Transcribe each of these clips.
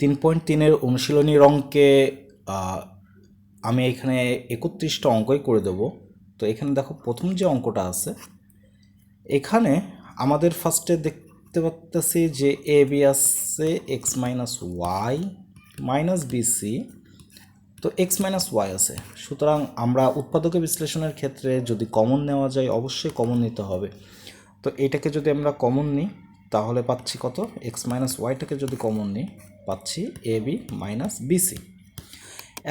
3.3-এর অনুশীলনীর অঙ্কে আমি এখানে 31টা অঙ্কই করে দেব। তো এখানে দেখো প্রথম যে অঙ্কটা আছে এখানে আমাদের ফার্স্টে দেখতে পাচ্ছি যে এ বি আছে x minus Y minus bc, তো এক্স মাইনাস ওয়াই আছে। সুতরাং আমরা উৎপাদকে বিশ্লেষণের ক্ষেত্রে যদি কমন নেওয়া যায় অবশ্যই কমন নিতে হবে। তো এটাকে যদি আমরা কমন নিই তাহলে পাচ্ছি কত, এক্স মাইনাস ওয়াইটাকে যদি কমন নিই পাচ্ছি এ বি মাইনাস বিসি।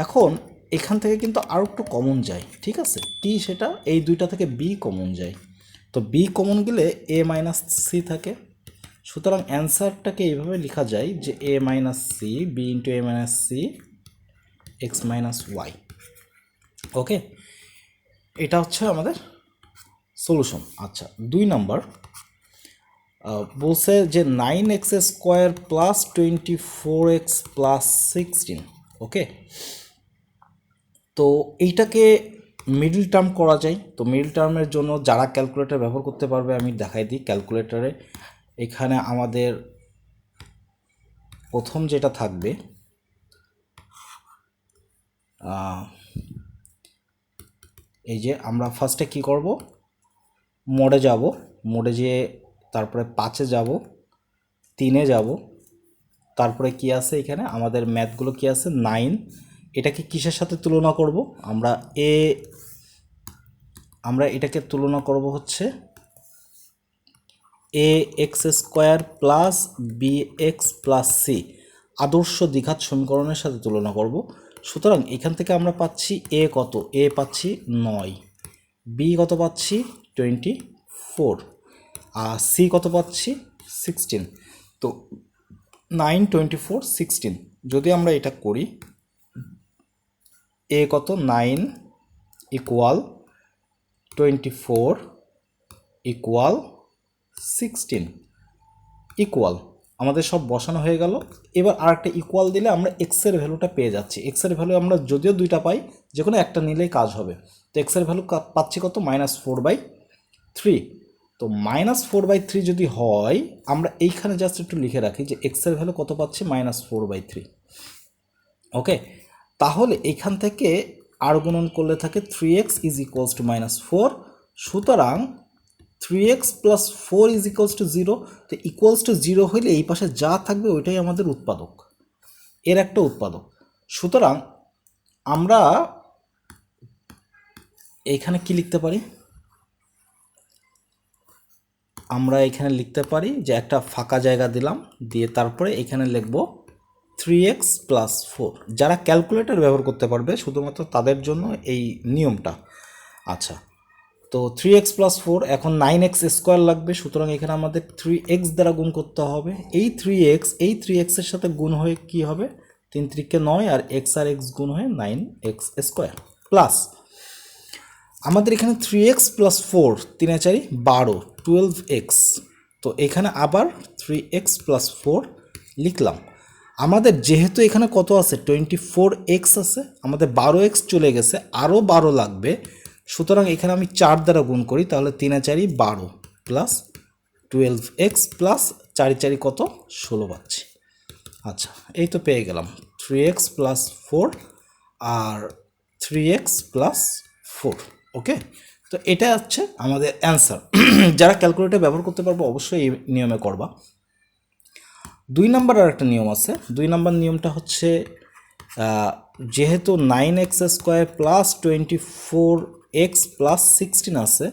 এখন এখান থেকে কিন্তু আরও একটু কমন যায়, ঠিক আছে, কি সেটা, এই দুইটা থেকে বি কমন যায়। তো বি কমন গেলে এ মাইনাস সি থাকে। সুতরাং অ্যান্সারটাকে এইভাবে লেখা যায় যে A minus C B into A minus C X minus Y. Okay, এটা হচ্ছে আমাদের সলিউশন। আচ্ছা, 2 নাম্বার বলছে যে 9x² প্লাস 24x প্লাস 16। ওকে, তো এইটাকে মিডল টার্ম করা যায়। তো মিডল টার্মের জন্য যারা ক্যালকুলেটর ব্যবহার করতে পারবে আমি দেখাই দিই। ক্যালকুলেটরে এখানে আমাদের প্রথম যেটা থাকবে এই যে আমরা ফার্স্টে কি করব, মোডে যাব, মোডে যেয়ে তারপরে 5-এ যাব, 3-এ যাব, তারপরে কি আছে এখানে আমাদের ম্যাথগুলো কি আছে 9। এটাকে কিসের সাথে তুলনা করব, আমরা এটাকে তুলনা করব হচ্ছে A x square plus B X plus C আদর্শ দ্বিঘাত সমীকরণের সাথে তুলনা করব। সুতরাং এখান থেকে আমরা পাচ্ছি এ কত, এ পাচ্ছি 9, বি কত পাচ্ছি 24, আর সি কত পাচ্ছি 16। তো 9, 24, 16 যদি আমরা এটা করি, এ কত 9 ইকুয়াল 24 ইকুয়াল 16 ইকুয়াল আমাদের সব বসানো হয়ে গেল। এবার আর একটা ইকুয়াল দিলে আমরা এক্সের ভ্যালুটা পেয়ে যাচ্ছি। এক্সের ভ্যালু আমরা যদিও দুইটা পাই, যে কোনো একটা নিলেই কাজ হবে। তো এক্সের ভ্যালু পাচ্ছি কত, -4/3। তো -4/3 যদি হয় আমরা এইখানে জাস্ট একটু লিখে রাখি যে এক্সের ভ্যালু কত পাচ্ছি, -4/3। ওকে, তাহলে এখান থেকে আর গুণন করলে থাকে 3x ইজ ইকুয়ালস টু -4। সুতরাং 3x plus 4 is equals to 0। তো ইকুয়ালস টু 0 হইলে এই পাশে যা থাকবে ওইটাই আমাদের উৎপাদক, এর একটা উৎপাদক। সুতরাং আমরা এইখানে কি লিখতে পারি, আমরা এখানে লিখতে পারি যে একটা ফাঁকা জায়গা দিলাম, দিয়ে তারপরে এখানে লিখব 3x প্লাস 4। যারা ক্যালকুলেটর ব্যবহার করতে পারবে শুধুমাত্র তাদের জন্য এই নিয়মটা। আচ্ছা, তো 3x প্লাস 4, এখন 9x² লাগবে। সুতরাং এখানে আমাদের 3x দ্বারা গুণ করতে হবে। এই 3x এর সাথে গুণ হয়ে কি হবে, 3 × 3 = 9, আর x আর x গুণ হয়ে 9x² প্লাস আমাদের এখানে 3x প্লাস 4 3 × 4 = 12, 12x। তো এখানে আবার 3x প্লাস 4 লিখলাম। আমাদের যেহেতু এখানে কত আছে 24x আছে, আমাদের 12x চলে গেছে, আরও 12 লাগবে। সুতরাং এখানে আমি 4 দ্বারা গুণ করি, তাহলে 3 × 4 = 12 প্লাস 12x প্লাস 4 × 4 কত, 16 পাচ্ছি। আচ্ছা, এই তো পেয়ে গেলাম 3x প্লাস 4 আর 3x প্লাস 4। ওকে, তো এটা হচ্ছে আমাদের অ্যান্সার। যারা ক্যালকুলেটর ব্যবহার করতে পারবো অবশ্যই এই নিয়মে করবা। 2 নাম্বার আর একটা নিয়ম আছে। 2 নাম্বার নিয়মটা হচ্ছে যেহেতু 9x² প্লাস 24x প্লাস 16 আছে,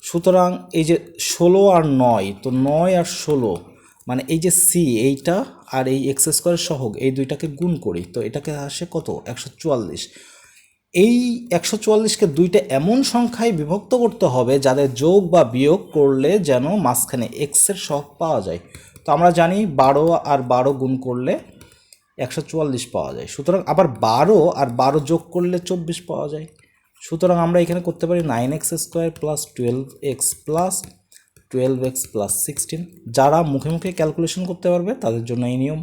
সুতরাং এই যে 16 আর 9, তো 9 আর 16 মানে এই যে সি এইটা আর এই x² সহগ এই দুইটাকে গুণ করি, তো এটাকে আসে কত, 144। এই 144কে দুইটা এমন সংখ্যায় বিভক্ত করতে হবে যাদের যোগ বা বিয়োগ করলে যেন মাঝখানে এক্সের সহগ পাওয়া যায়। তো আমরা জানি 12 আর 12 গুণ করলে 144 পাওয়া যায়। সুতরাং আবার 12 আর 12 যোগ করলে 24 পাওয়া যায়। সুতরাং আমরা এখানে করতে পারি 9x² plus 12x plus 12x plus 16। যারা মুখে মুখে ক্যালকুলেশন করতে পারবে তাদের জন্য এই নিয়ম।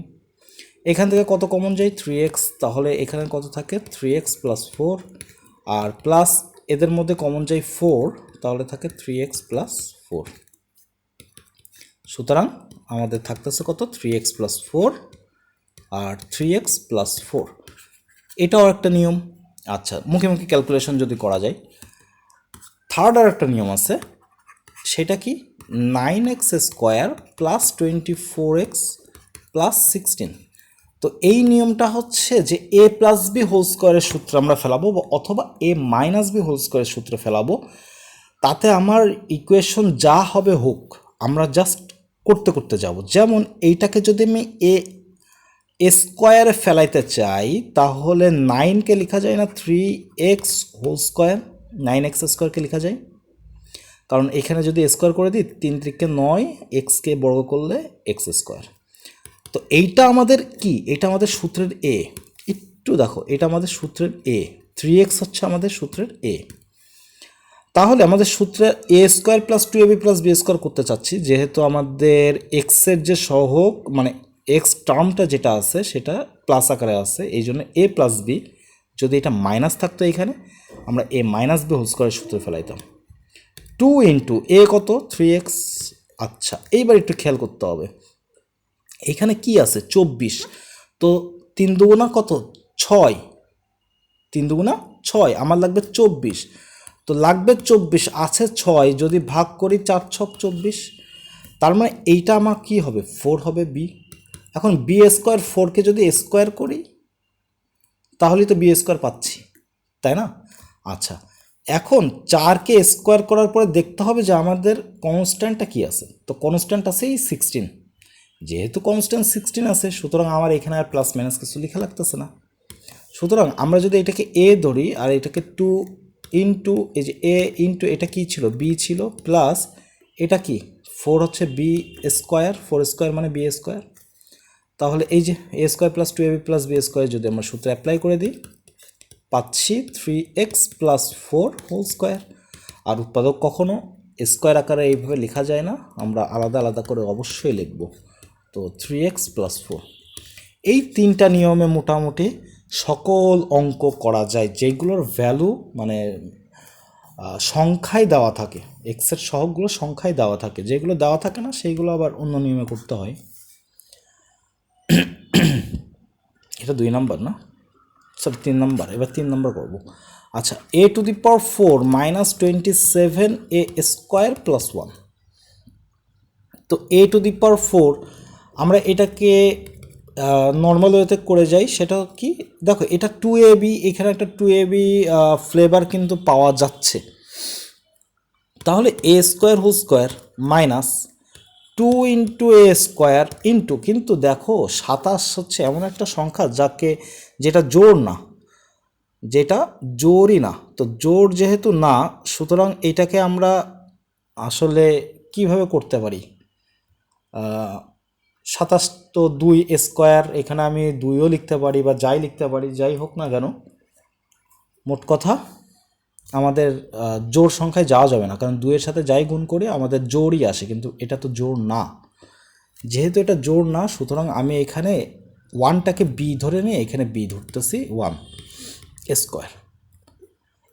এখান থেকে কত কমন যায়, 3x, তাহলে এখানে কত থাকে 3x প্লাস 4, আর প্লাস এদের মধ্যে কমন যায় 4, তাহলে থাকে 3x প্লাস 4। সুতরাং আমাদের থাকতেছে কত, 3x প্লাস 4 আর 3x প্লাস 4, এটাও একটা নিয়ম। আচ্ছা, মুখে মুখে ক্যালকুলেশন যদি করা যায়, থার্ড আর একটা নিয়ম আছে, সেটা কি 9x square plus 24x plus 16। তো এই নিয়মটা হচ্ছে যে এ প্লাস বি হোল স্কোয়ারের সূত্রে আমরা ফেলাবো, অথবা এ মাইনাস বি হোল স্কোয়ারের সূত্রে ফেলাবো। তাতে আমার ইকুয়েশন যা হবে হোক, আমরা জাস্ট করতে করতে যাব। যেমন এইটাকে যদি আমি এ স্কোয়ারে ফেলাইতে চাই, তাহলে 9কে লেখা যায় না 3x হোল স্কোয়ার, 9x স্কোয়ারকে লেখা যায়, কারণ এখানে যদি স্কোয়ার করে দিই 3 3 9, এক্সকে বর্গ করলে এক্স স্কোয়ার। তো এইটা আমাদের কি, এটা আমাদের সূত্রের এ। একটু দেখো, এটা আমাদের সূত্রের এ, 3x হচ্ছে আমাদের সূত্রের এ। তাহলে আমাদের সূত্রে A square plus 2ab plus B square করতে চাচ্ছি, যেহেতু আমাদের এক্সের যে সহগ মানে এক্স টার্মটা যেটা আছে সেটা প্লাস আকারে আছে, এই জন্য এ প্লাস বি, যদি এটা মাইনাস থাকতো এখানে, আমরা এ মাইনাস বি হোল স্কোয়ারের সূত্রে ফেলাইতাম। 2 ইন্টু এ কত 3x। আচ্ছা, এইবার একটু খেয়াল করতে হবে, এখানে কি আছে 24, তো 3 দুগুণা কত 6, 3 দুগুণা 6, আমার লাগবে 24, তো লাগবে 24, আছে 6, যদি ভাগ করি 4 6 24, তার মানে এইটা আমার কি হবে 4 হবে বি। এখন বি স্কোয়ার 4কে যদি স্কোয়ার করি তাহলেই তো বি স্কোয়ার পাচ্ছি, তাই না? আচ্ছা, এখন 4কে স্কোয়ার করার পরে দেখতে হবে যে আমাদের কনস্ট্যান্টটা কি আছে, তো কনস্ট্যান্ট আছে এই 16। যেহেতু কনস্ট্যান্ট 16 আছে, সুতরাং আমার এখানে আর প্লাস মাইনাস কিছু লেখা লাগতেছে না। সুতরাং আমরা যদি এটাকে এ ধরি আর এটাকে 2 ইন্টু, এই যে এ ইন্টু এটা কি ছিল বি ছিল, প্লাস এটা কি 4 হচ্ছে বি স্কোয়ার, 4 স্কোয়ার মানে বি স্কোয়ার। তাহলে এই যে এ square plus 2ab plus B square যদি আমরা সূত্র অ্যাপ্লাই করে দিই, পাচ্ছি 3x প্লাস 4 হোল স্কোয়ার। আর উৎপাদক কখনো স্কোয়ার আকারে এইভাবে লেখা যায় না, আমরা আলাদা আলাদা করে অবশ্যই লিখব। তো 3x প্লাস 4, এই 3টা নিয়মে মোটামুটি সকল অঙ্ক করা যায়, যেগুলোর ভ্যালু মানে সংখ্যায় দেওয়া থাকে, এক্সের সহগগুলো সংখ্যায় দেওয়া থাকে, যেগুলো দেওয়া থাকে না সেইগুলো আবার অন্য নিয়মে করতে হয়। এটা 2 নম্বর না, সরি 3 নম্বর, এবার 3 নম্বর করব। আচ্ছা, a two the power 4 minus 27 A square plus 1। তো a টু দি পাওয়ার 4 আমরা এটাকে নর্মাল ওয়েতে করে যাই, সেটা কি দেখো, এটা 2ab, এখানে একটা 2ab ফ্লেভার কিন্তু পাওয়া যাচ্ছে। তাহলে A square whole square minus 2 into A square into, কিন্তু দেখো 27 হচ্ছে এমন একটা সংখ্যা যেটা জোড় না, যেটা জোড়ই না। তো জোড় যেহেতু না, সুতরাং এটাকে আমরা আসলে কিভাবে করতে পারি, 27 তো 2 স্কোয়ার, এখানে আমি 2ও লিখতে পারি বা যাই লিখতে পারি, যাই হোক না কেন, মোট কথা আমাদের জোড় সংখ্যায় যাওয়া যাবে না, কারণ 2 এর সাথে যাই গুণ করে আমাদের জোড়ই আসে, কিন্তু এটা তো জোড় না। যেহেতু এটা জোড় না, সুতরাং আমি এখানে 1টাকে বি ধরে নিয়ে এখানে বি ধরতেছি 1 স্কোয়ার।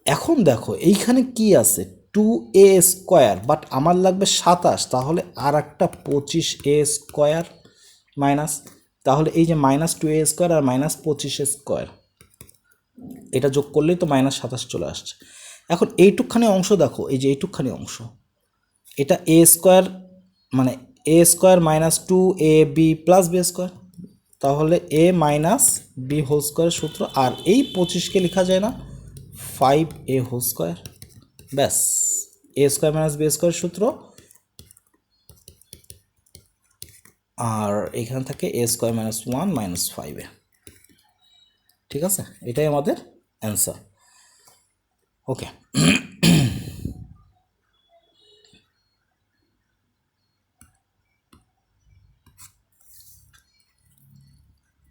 এখন দেখো এইখানে কি আছে 2a স্কোয়ার, বাট আমার লাগবে 27, তাহলে আর একটা 25a স্কোয়ার মাইনাস, তাহলে এই যে মাইনাস 2a স্কোয়ার আর মাইনাস 25a স্কোয়ার, এটা যোগ করলেই তো মাইনাস 27 চলে আসছে। এখন এইটুকখানি অংশ দেখো, এই যে এইটুকখানি অংশ, এটা a স্কোয়ার মানে a square minus 2ab plus B square, তাহলে a মাইনাস বি হোল স্কোয়ারের সূত্র, আর এই 25কে লেখা যায় না 5a হোল স্কোয়ার, ব্যাস এ স্কোয়ার মাইনাস বি স্কোয়ারের সূত্র, আর এখান থেকে এ স্কোয়ার মাইনাস 1 মাইনাস 5a। ঠিক আছে, এটাই আমাদের অ্যান্সার। ওকে,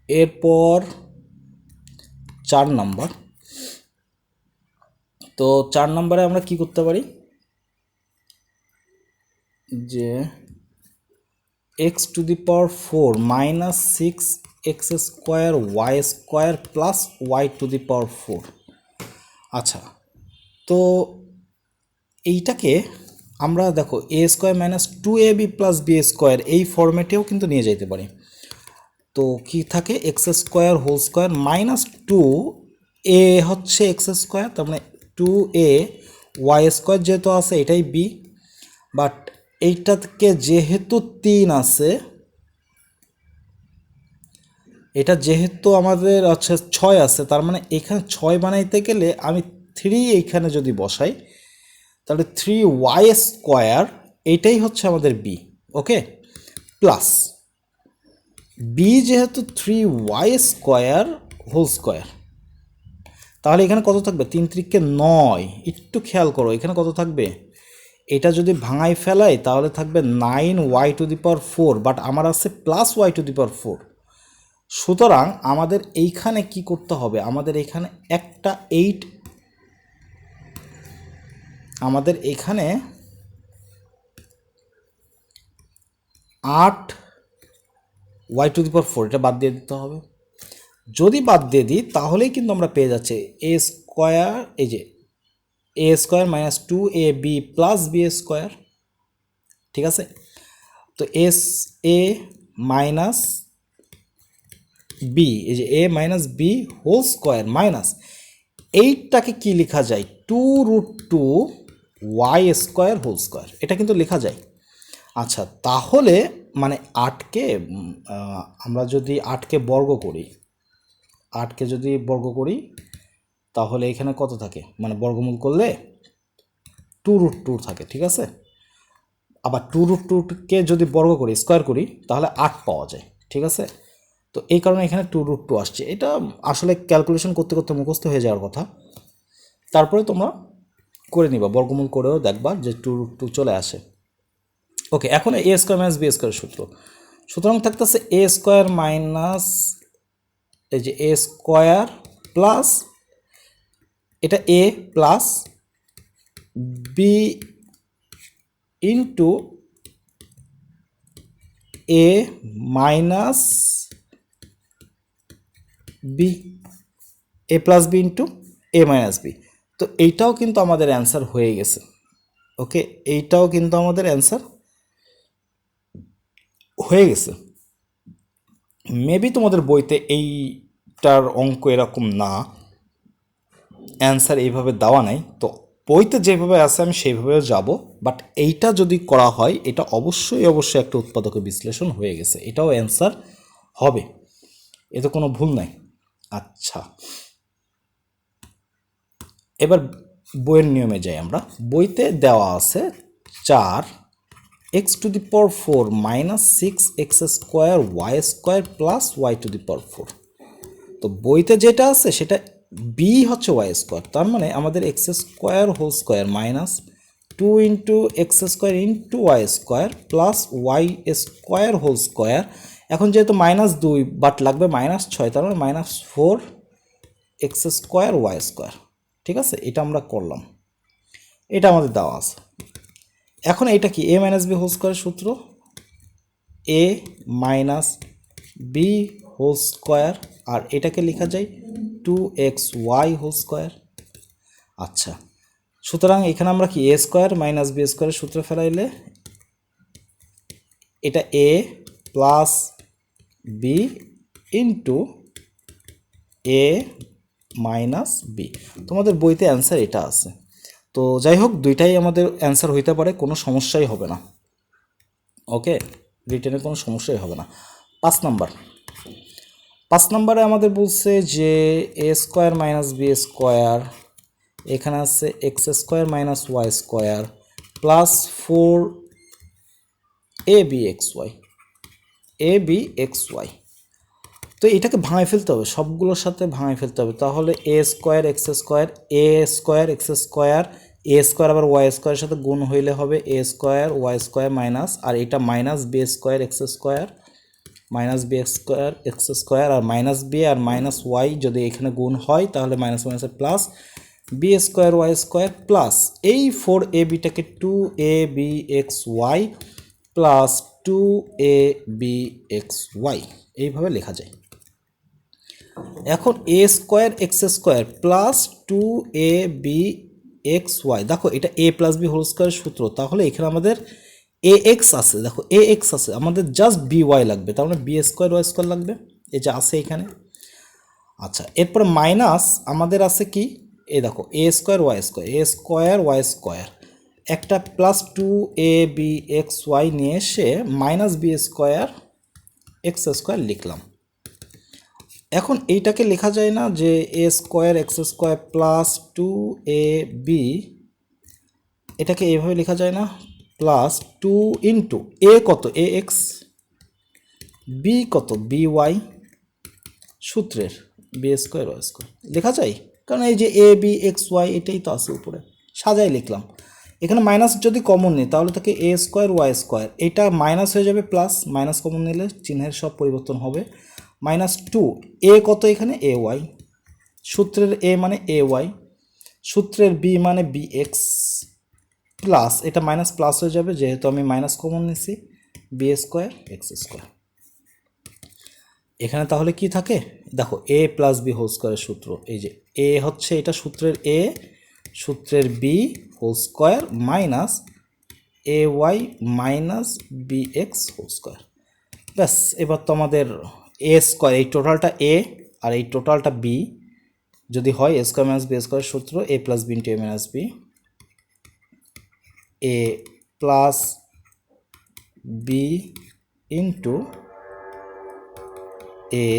এরপর 4 নম্বর। তো 4 নম্বরে আমরা কি করতে পারি, যে X to the power 4 minus 6x square Y square plus Y to the power 4। আচ্ছা, তো এইটাকে আমরা দেখো A square minus 2ab plus B square এই ফরম্যাটেও কিন্তু নিয়ে যেতে পারি। তো কি থাকে X square whole square minus two A হচ্ছে এক্স স্কোয়ার, তার মানে টু এ ওয়াই স্কোয়ার যেহেতু আছে এটাই বি, বাট এইটাকে যেহেতু 3 আছে, এটা যেহেতু আমাদের হচ্ছে 6 আছে, তার মানে এখানে 6 বানাইতে গেলে আমি 3 এইখানে যদি বসাই তাহলে 3y স্কোয়ার এইটাই হচ্ছে আমাদের বি। ওকে, প্লাস বি যেহেতু 3y স্কোয়ার হোল স্কোয়ার, তাহলে এখানে কত থাকবে 3 3 9, একটু খেয়াল করো এখানে কত থাকবে, এটা যদি ভাঙাই ফেলাই তাহলে থাকবে 9y⁴, বাট আমার আছে প্লাস y⁴। সুতরাং আমাদের এইখানে কি করতে হবে, আমাদের এখানে একটা 8, আমাদের এখানে 8y⁴ এটা বাদ দিয়ে দিতে হবে। যদি বাদ দিয়ে দিই তাহলেই কিন্তু আমরা পেয়ে যাচ্ছি এ স্কোয়ার, এই যে এ square minus 2ab plus B square. ঠিক আছে, তো এস এ মাইনাস বি, এই যে A minus B whole square minus এইটাকে কি লেখা যায় 2√2y স্কোয়ার হোল স্কোয়ার, এটা কিন্তু লেখা যায়। আচ্ছা, তাহলে মানে 8কে আমরা যদি 8কে বর্গ করি, 8কে যদি বর্গ করি তাহলে এখানে কত থাকে, মানে বর্গমূল করলে 2√2 থাকে। ঠিক আছে, আবার 2√2কে যদি বর্গ করি স্কোয়ার করি তাহলে 8 পাওয়া যায়। ঠিক আছে, তো এই কারণে এখানে 2√2 আসছে। এটা আসলে ক্যালকুলেশন করতে করতে মুখস্থ হয়ে যাওয়ার কথা, তারপরে তোমরা করে নিবা, বর্গমূল করেও দেখবা যে 2√2 চলে আসে। ওকে, এখন A square minus B square সূত্র, সুতরাং থাকতেছে এ স্কোয়ার মাইনাস এই যে এ স্কোয়ার প্লাস এটা এ plus B into A minus B, A plus B into A minus B. তো এইটাও কিন্তু আমাদের অ্যান্সার হয়ে গেছে। ওকে, এইটাও কিন্তু আমাদের অ্যান্সার হয়ে গেছে। মেবি তোমাদের বইতে এইটার অঙ্ক এরকম না, অ্যান্সার এইভাবে দেওয়া নাই, তো বইতে যেভাবে আছে আমি সেইভাবেও যাব, বাট এইটা যদি করা হয় এটা অবশ্যই অবশ্যই একটা উৎপাদক বিশ্লেষণ হয়ে গেছে, এটাও অ্যান্সার হবে, এতে কোনো ভুল নাই। আচ্ছা, এবার বইয়ের নিয়মে যাই আমরা। বইতে দেওয়া আছে 4x⁴ minus 6x square Y square plus y⁴। তো বইতে যেটা আছে সেটা বি হচ্ছে ওয়াই স্কোয়ার, তার মানে আমাদের x square whole square minus 2 into x square into y square plus y square whole square. এখন যেহেতু -2 বাট লাগবে -6, তার মানে -4x স্কোয়ার ওয়াই স্কোয়ার। ঠিক আছে, এটা আমরা করলাম, এটা আমাদের দেওয়া আছে। এখন এটা কি এ মাইনাস বি হোল স্কোয়ারের সূত্র, এ মাইনাস বি হোল স্কোয়ার, আর এটাকে লেখা যায় 2xy হোল স্কোয়ার। আচ্ছা, সুতরাং এখানে আমরা কি এ স্কোয়ার মাইনাস বি স্কোয়ারের সূত্র ফেলাইলে এটা এ প্লাস বি ইন্টু এ মাইনাস বি। তোমাদের বইতে অ্যান্সার এটা আছে। তো যাই হোক, দুইটাই আমাদের অ্যান্সার হইতে পারে, কোনো সমস্যাই হবে না। ওকে, রিটেনে কোনো সমস্যাই হবে না। 5 নাম্বারে আমাদের বলছে যে এ স্কোয়ার মাইনাস বি স্কোয়ার, এখানে আছে x square minus Y square plus 4ab(xy), ab(xy)। তো এটাকে ভাঙায় ফেলতে হবে, সবগুলোর সাথে ভাঙায় ফেলতে হবে, তাহলে A square X square, A square X square, A square আবার ওয়াই স্কোয়ারের সাথে গুণ হইলে হবে A square Y square minus, আর এটা minus B square X square minus B square X square, আর মাইনাস বি আর মাইনাস ওয়াই যদি এখানে গুণ হয় তাহলে মাইনাস মাইনাসে plus B square Y square plus এই 4abটাকে 2ab(xy) প্লাস 2ab(xy) এইভাবে লেখা যায়। এখন A square X square plus 2ab(xy), দেখো এটা এ প্লাস বি হোল স্কোয়ার সূত্র, তাহলে এখানে আমাদের এ এক্স আছে, দেখো এ এক্স আছে, আমাদের জাস্ট বি ওয়াই লাগবে, তার মানে বি স্কোয়ার ওয়াই স্কোয়ার লাগবে, এই যে আছে এখানে। আচ্ছা, এরপরে মাইনাস আমাদের আছে কি, এই দেখো A square Y square, A square Y square, একটা plus two A B X Y নিয়ে এসে minus B square X square লিখলাম। এখন এইটাকে লেখা যায় না যে এ square X square plus two A B, এটাকে এইভাবে লেখা যায় না, প্লাস টু ইন্টু এ কত এ এক্স, বি কত বি ওয়াই, সূত্রের বি স্কোয়ার ওয়াই স্কোয়ার লেখা যায়, কারণ এই যে এ বি এক্স ওয়াই এটাই তো আছে উপরে, সাজাই লিখলাম। এখানে মাইনাস যদি কমন নিই তাহলে থাকে এ স্কোয়ার ওয়াই স্কোয়ার, এটা মাইনাস হয়ে যাবে প্লাস, মাইনাস কমন নিলে চিহ্নের সব পরিবর্তন হবে, মাইনাস টু এ কত এখানে এ ওয়াই, সূত্রের এ মানে এ ওয়াই, সূত্রের বি মানে বি এক্স, প্লাস এটা মাইনাস প্লাস হয়ে যাবে যেহেতু আমি মাইনাস কমন নিছি, বি স্কোয়ার এক্স স্কোয়ার। এখানে তাহলে কি থাকে দেখো এ প্লাস বি হোল স্কোয়ারের সূত্র, এই যে এ হচ্ছে এটা সূত্রের এ, সূত্রের B whole square minus A Y minus B X whole square. ব্যাস, এবার তো আমাদের এ স্কোয়ার, এই টোটালটা এ আর এই টোটালটা বি যদি হয় এ স্কোয়ার মাইনাস বি স্কোয়ারের সূত্র এ plus B into A minus B, A plus B into A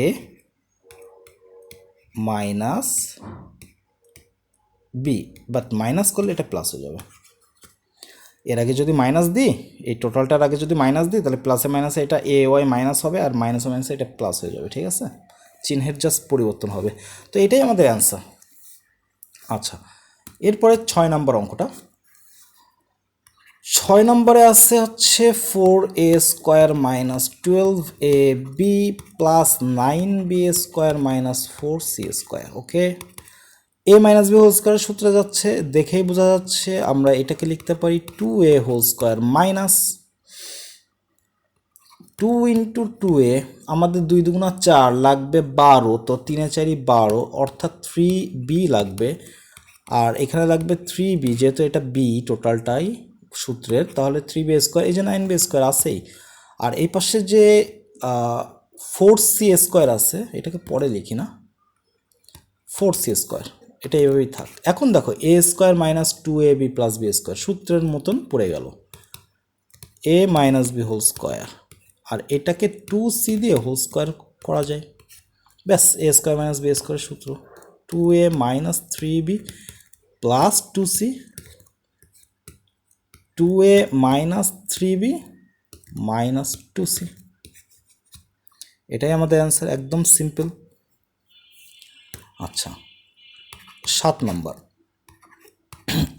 minus B, but minus করলে এটা প্লাস হয়ে যাবে। এর আগে যদি মাইনাস দিই, এই টোটালটার আগে যদি মাইনাস দিই তাহলে প্লাসে মাইনাসে এটা এ ওয়াই মাইনাস হবে, আর মাইনাসে মাইনাসে এটা প্লাস হয়ে যাবে, ঠিক আছে, চিহ্নের জাস্ট পরিবর্তন হবে। তো এটাই আমাদের অ্যান্সার। আচ্ছা, এরপরে 6 নম্বর অঙ্কটা, 6 নম্বরে আছে হচ্ছে 4a square minus 12ab plus 9b square minus 4c square. Okay, A minus B whole স্কোয়ারের সূত্রে যাচ্ছে, দেখেই বোঝা যাচ্ছে আমরা এটাকে লিখতে পারি 2a whole square minus 2 into 2a, আমাদের 2 দুগুণা 4 লাগবে 12, তো 3 এ 4ই 12, অর্থাৎ 3b লাগবে, আর এখানে লাগবে 3b, যেহেতু এটা b টোটালটাই সূত্রের, তাহলে 3b স্কোয়ার, এই যে 9b স্কোয়ার আছেই, আর এই পাশে যে 4c স্কোয়ার আছে এটাকে পরে লিখি না, 4c স্কোয়ার, এটা এইভাবেই থাক। এখন দেখো A square minus 2ab plus B square সূত্রের মতন পড়ে গেল, A minus B whole square, আর এটাকে 2c দিয়ে হোল স্কোয়ার করা যায়, ব্যাস এ স্কোয়ার মাইনাস বি স্কোয়ারের সূত্র, 2a minus 3b plus 2c, 2a minus 3b minus 2c, এটাই আমাদের অ্যান্সার, একদম সিম্পল। আচ্ছা, 7 number,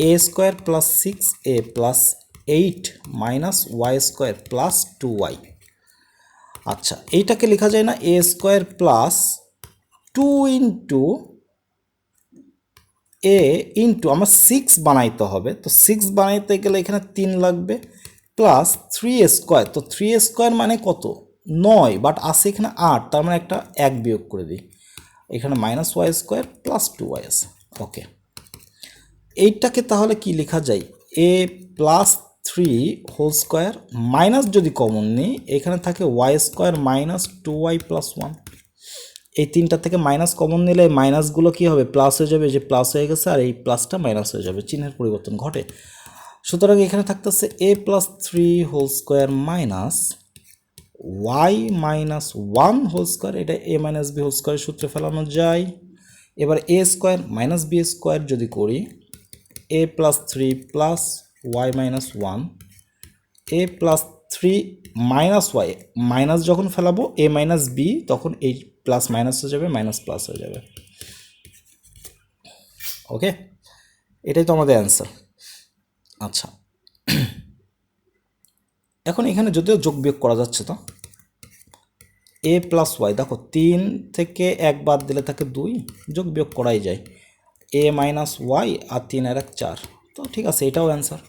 A square plus 6a plus 8 minus Y square plus 2y। আচ্ছা, এইটাকে লেখা যায় না A square plus 2 into A into, আমার 6 বানাইতে হবে, তো 6 বানাইতে গেলে এখানে 3 লাগবে, প্লাস 3 স্কোয়ার, তো 3 স্কোয়ার মানে কত 9, বাট আছে এখানে 8, তার মানে একটা 1 বিয়োগ করে দিই, এখানে minus Y square plus 2y আছে। ওকে, এইটাকে তাহলে কি লেখা যায়, এ প্লাস 3 হোল স্কোয়ার মাইনাস যদি কমন নিই এখানে থাকে Y square minus 2y plus 1, এই তিনটা থেকে মাইনাস কমন নিলে মাইনাসগুলো কী হবে প্লাস হয়ে যাবে, যে প্লাস হয়ে গেছে আর এই প্লাসটা মাইনাস হয়ে যাবে, চিহ্নের পরিবর্তন ঘটে। সুতরাং এখানে থাকতেছে A plus 3 whole square minus Y minus 1 whole square, এটা এ মাইনাস বি হোল স্কোয়ারের সূত্রে ফেলানো যায়। এবার এ স্কোয়ার মাইনাস বি স্কোয়ার যদি করি, এ plus 3 plus Y minus 1, a plus 3 minus Y, minus যখন ফেলাবো এ মাইনাস বি তখন এই প্লাস মাইনাস হয়ে যাবে, মাইনাস প্লাস হয়ে যাবে। ওকে, এটাই তো আমাদের অ্যান্সার। আচ্ছা, এখন এখানে যদিও যোগ বিয়োগ করা যাচ্ছে, তো এ প্লাস ওয়াই, দেখো 3 থেকে 1 বাদ দিলে থাকে 2, যোগ বিয়োগ করাই যায়, এ মাইনাস ওয়াই আর 3 আর 1 4, তো ঠিক আছে, এটাও অ্যান্সার,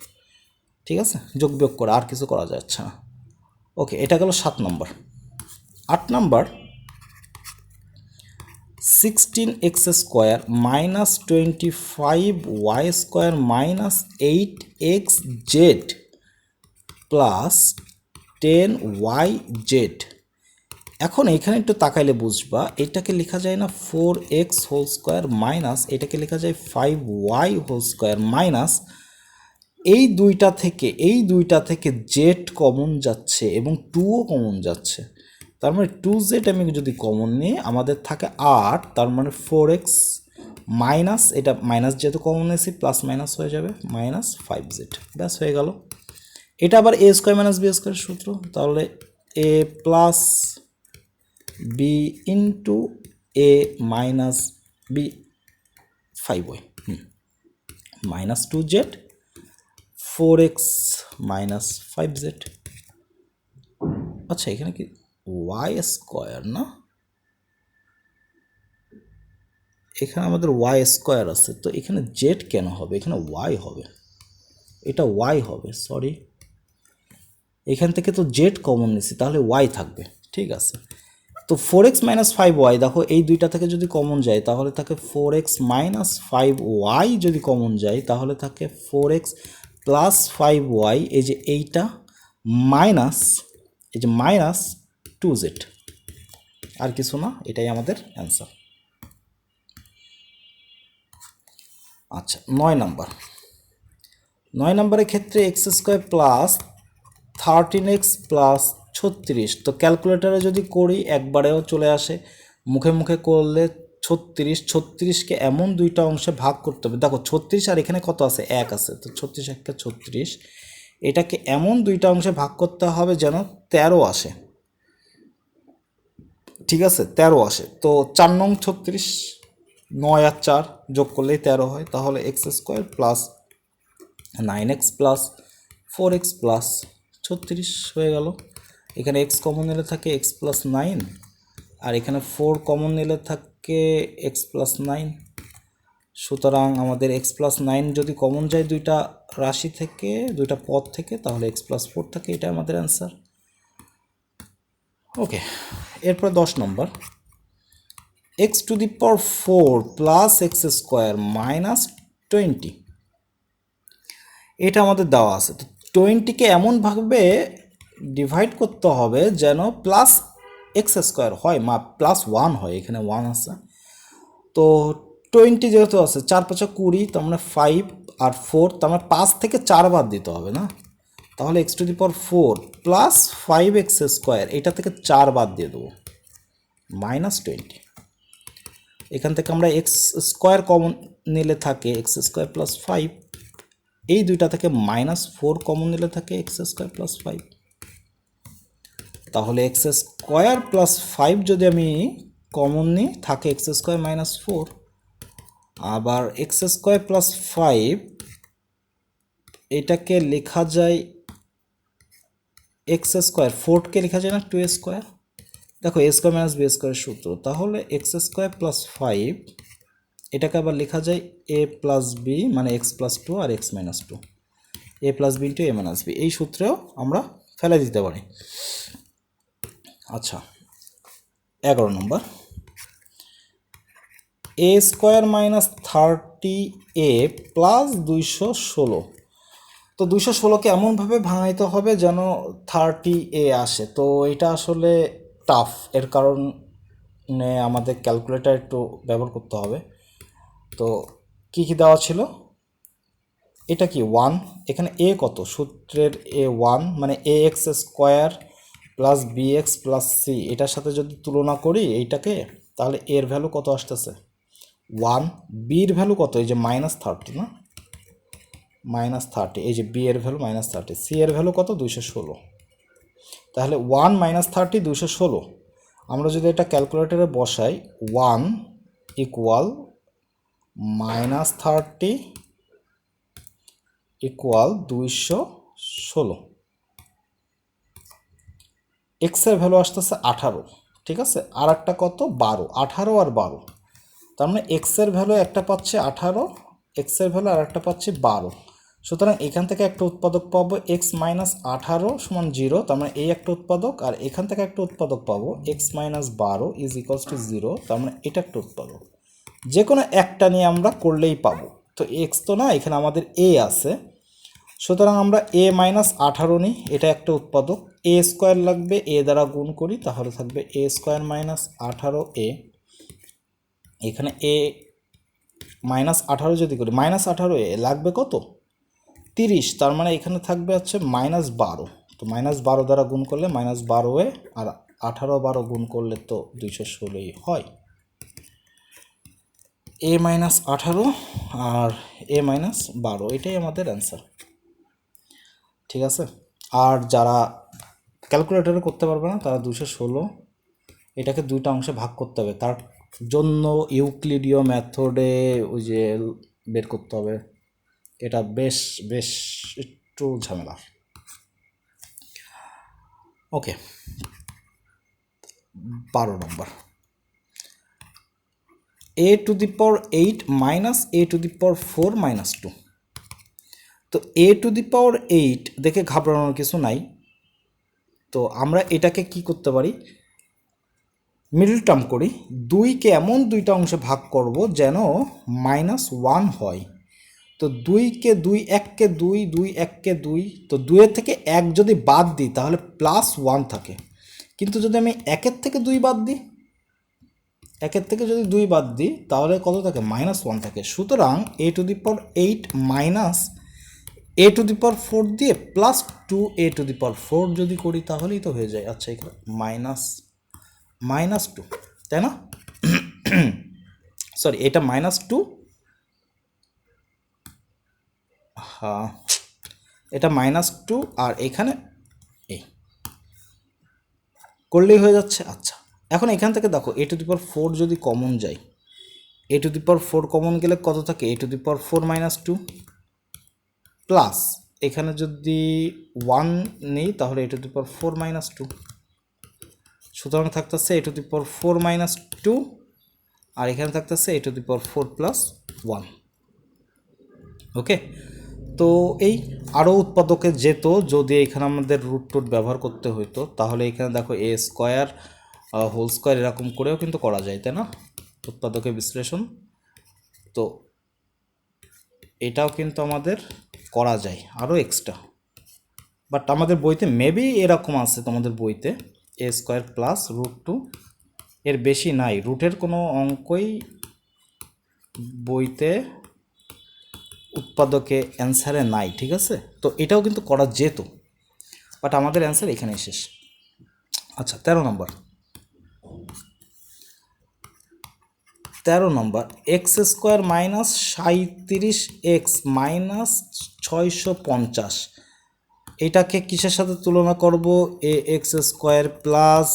ঠিক আছে, যোগ বিয়োগ করা আর কিছু করা যাচ্ছে না। ওকে, এটা গেল 7 নম্বর। 8 নম্বর, 16x square minus 25y square minus 8xz plus 10y/z। এখন এখানে একটু তাকাইলে বুঝবা এটাকে লেখা যায় না 4x² মাইনাস এটাকে লেখা যায় 5y² মাইনাস এই দুইটা থেকে জেড কমন যাচ্ছে এবং 2ও কমন যাচ্ছে, তার মানে 2z আমি যদি কমন নিই আমাদের থাকে 8, তার মানে 4x মাইনাস এটা মাইনাস যেহেতু কমন নিয়েছি প্লাস মাইনাস হয়ে যাবে মাইনাস 5z, ব্যাস হয়ে গেল। এটা আবার a² মাইনাস b² সূত্র, তাহলে a plus b into a minus b 5y minus 2z 4x minus 5z। আচ্ছা এখানে কি y² না, এখানে আমাদের y² আছে, তো এখানে z কেন হবে, এখানে y হবে, এটা y হবে, সরি এখান থেকে তো z কমন নিছি তাহলে y থাকবে, ঠিক আছে। তো 4x মাইনাস 5y দেখো এই দুইটা থেকে যদি কমন যায় তাহলে থাকে 4x মাইনাস 5y, যদি কমন যায় তাহলে থাকে 4x প্লাস 5y, এই যে এইটা মাইনাস এই যে মাইনাস 2z, আর কিছু না, এটাই আমাদের অ্যান্সার। আচ্ছা 9 নম্বরের ক্ষেত্রে x² প্লাস 13x প্লাস 36, তো ক্যালকুলেটারে যদি করি একবারেও চলে আসে, মুখে মুখে করলে 36কে এমন দুইটা অংশে ভাগ করতে হবে, দেখো 36 আর এখানে কত আছে 1 আছে, তো 36 1 36, এটাকে এমন দুইটা অংশে ভাগ করতে হবে যেন 13 আসে, ঠিক আছে 13 আসে। তো 4 নং 36, 9 আর 4 যোগ করলেই 13 হয়, তাহলে x² plus 9x plus 4x plus 36 হয়ে গেল। এখানে x কমন নিলে থাকে x প্লাস 9, আর এখানে 4 কমন নিলে থাকে x প্লাস 9, সুতরাং আমাদের x প্লাস 9 যদি কমন যায় দুইটা রাশি থেকে, দুইটা পদ থেকে, তাহলে x প্লাস 4 থাকে, এটা আমাদের অ্যান্সার। ওকে, এরপর 10 নম্বর, x⁴ প্লাস x² মাইনাস 20, এটা আমাদের দেওয়া আছে। তো 20কে এমনভাবে ডিভাইড করতে হবে যেন প্লাস x² হয়, প্লাস 1 হয়, এখানে 1 আছে। তো 20 যেহেতু আছে 4 5 20, তার মানে 5 আর 4, তার মানে 5 থেকে 4 বাদ দিতে হবে না, তাহলে x⁴ প্লাস 5x², এটা থেকে 4 বাদ দিয়ে দেবো মাইনাস 20। এখান থেকে আমরা x² কমন নিলে থাকে x² প্লাস 5, এই দুইটা থেকে মাইনাস 4 কমন নিলে থাকে x² প্লাস 5, তাহলে x² প্লাস 5 যদি আমি কমন নিই থাকে x² মাইনাস 4, আবার x² প্লাস 5 এটাকে লেখা যায় x², 4কে লেখা যায় না 2² দেখো a² মাইনাস b² সূত্র, তাহলে x² প্লাস 5 এটাকে আবার লেখা যায় a প্লাস বি মানে x প্লাস 2 আর x minus 2, a plus B into a minus B, এই সূত্রেও আমরা ফেলে দিতে পারি। আচ্ছা 11 নম্বর, a² মাইনাস 30a প্লাস 216, তো 216কে এমনভাবে ভাঙাইতে হবে যেন 30a আসে, তো এটা আসলে টাফ, এর কারণে আমাদের ক্যালকুলেটর একটু ব্যবহার করতে হবে। তো কি কি দেওয়া ছিল, এটা কি 1, এখানে a কত, সূত্রের a 1 মানে ax² plus bx plus c, এটার সাথে যদি তুলনা করি এইটাকে, তাহলে এর ভ্যালু কত আসতেছে 1, বির ভ্যালু কত, এই যে মাইনাস 30 না, মাইনাস 30, এই যে বি এর ভ্যালু মাইনাস 30, সি এর ভ্যালু কত 216, তাহলে 1 মাইনাস 30 216, আমরা যদি এটা ক্যালকুলেটরে বসাই 1 ইকুয়াল মাইনাস 30 ইকুয়াল 216, এক্সের ভ্যালু আসতেছে 18, ঠিক আছে, আর একটা কত 12, 18 আর 12, তার মানে এক্সের ভ্যালু একটা পাচ্ছে 18, এক্সের ভ্যালু আর একটা পাচ্ছে 12, সুতরাং এখান থেকে একটা উৎপাদক পাবো এক্স মাইনাস 18 সমান 0, তার মানে এই একটা উৎপাদক, আর এখান থেকে একটা উৎপাদক পাবো x minus 12 is equals to 0, তার মানে এটা একটা উৎপাদক, যে কোনো একটা নিয়ে আমরা করলেই পাবো। তো এক্স তো না, এখানে আমাদের এ আছে, সুতরাং আমরা এ মাইনাস 18 নিই, এটা একটা উৎপাদক। এ স্কোয়ার লাগবে, এ দ্বারা গুণ করি, তাহলে থাকবে এ স্কোয়ার মাইনাস 18 এ। এখানে এ মাইনাস 18 যদি করি, মাইনাস 18 এ লাগবে কত, 30, তার মানে এখানে থাকবে হচ্ছে মাইনাস 12। তো মাইনাস 12 দ্বারা গুণ করলে মাইনাস 12 এ, আর 18 গুণ করলে তো 216 হয়। এ মাইনাস 18 আর এ মাইনাস 12, এটাই আমাদের অ্যান্সার। ঠিক আছে। আর যারা ক্যালকুলেটরে করতে পারবে না তারা 216 এটাকে দুইটা অংশে ভাগ করতে হবে, তার জন্য ইউক্লিডীয় মেথডে ওই যে বের করতে হবে, এটা বেশ বেশ একটু ঝামেলা। ওকে, 12 নম্বর, a to the power 8 minus a to the power 4 minus 2। তো a to the power 8 দেখে ঘাবড়ানোর কিছু নাই। তো আমরা এটাকে কি করতে পারি, মিডল টার্ম করি, 2কে এমন দুইটা অংশে ভাগ করব যেন -1 হয়। তো 2কে 2, 1কে 2, 2, 1কে 2, তো 2-এর থেকে 1 যদি বাদ দিই তাহলে +1 থাকে। কিন্তু যদি আমি 1-এর থেকে 2 বাদ দিই, 1-এর থেকে যদি 2 বাদ দিই তাহলে কত থাকে, -1 থাকে। সুতরাং a to the power 8 minus a to the power 4 দিয়ে +2a to the power 4 যদি করি তাহলেই তো হয়ে যায়। আচ্ছা, এখানে -2, তাই না? সরি, এটা -2, হ্যাঁ এটা -2, আর এখানে এই করলেই হয়ে যাচ্ছে। আচ্ছা, এখন এখান থেকে দেখো a to the power 4 যদি কমন যায়, a to the power 4 common গেলে কত থাকে, a to the power 4 -2 plus এখানে যদি 1 নেই তাহলে a to the power 4 -2, সুতরাং থাকতেছে a to the power 4 -2, আর এখানে থাকতেছে a to the power 4 + 1। ওকে, তো এই আরও উৎপাদকে যেত যদি এখানে আমাদের রুট ব্যবহার করতে হইতো, তাহলে এখানে দেখো এ স্কোয়ার হোল স্কোয়ার এরকম করেও কিন্তু করা যায়, তাই না, উৎপাদকের বিশ্লেষণ। তো এটাও কিন্তু আমাদের করা যায় আরও এক্সট্রা, বাট আমাদের বইতে মেবি এরকম আছে, তোমাদের বইতে এ স্কোয়ার প্লাস √2, এর বেশি নাই, রুটের কোনো অঙ্কই বইতে উৎপাদকে অ্যান্সারে নাই। ঠিক আছে, তো এটাও কিন্তু করা যেত, বাট আমাদের অ্যান্সার এখানেই শেষ। আচ্ছা, 13 নম্বর, x² মাইনাস 37x মাইনাস 650, এটাকে কিসের সাথে তুলনা করব, ax² plus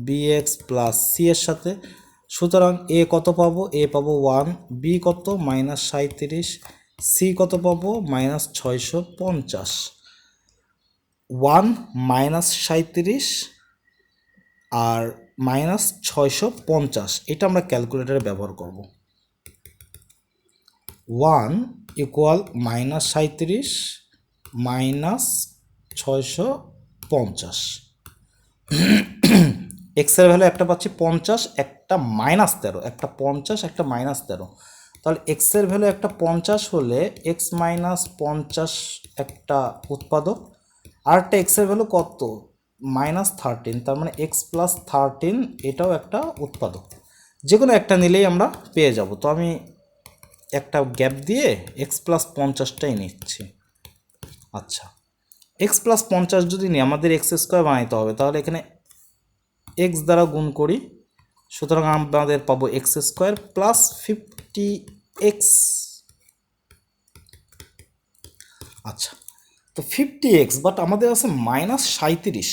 bx plus c এর সাথে। সুতরাং a কত পাবো, a পাবো 1, b কত -37, c কত পাবো -650। 1 -37 আর -650, এটা আমরা ক্যালকুলেটরে ব্যবহার করব। 1 = -37 -650, এক্সের ভ্যালু একটা পাচ্ছি 50, একটা -13, একটা 50, একটা -13, তাহলে এক্সের ভ্যালু একটা 50 হলে এক্স -50 একটা উৎপাদক, আর একটা এক্সের ভ্যালু কত -13, তার মানে x + 13 এটাও একটা উৎপাদক। যে কোনো একটা নিলেই আমরা পেয়ে যাব। তো আমি একটা গ্যাপ দিয়ে x + 50টাই নিচ্ছি। আচ্ছা, x + 50 যদি নিই, আমাদের x² বানাইতে হবে, তাহলে এখানে x দ্বারা গুণ করি, সুতরাং আমাদের পাবো x² + 50x। আচ্ছা, তো 50x, বাট আমাদের আছে -37,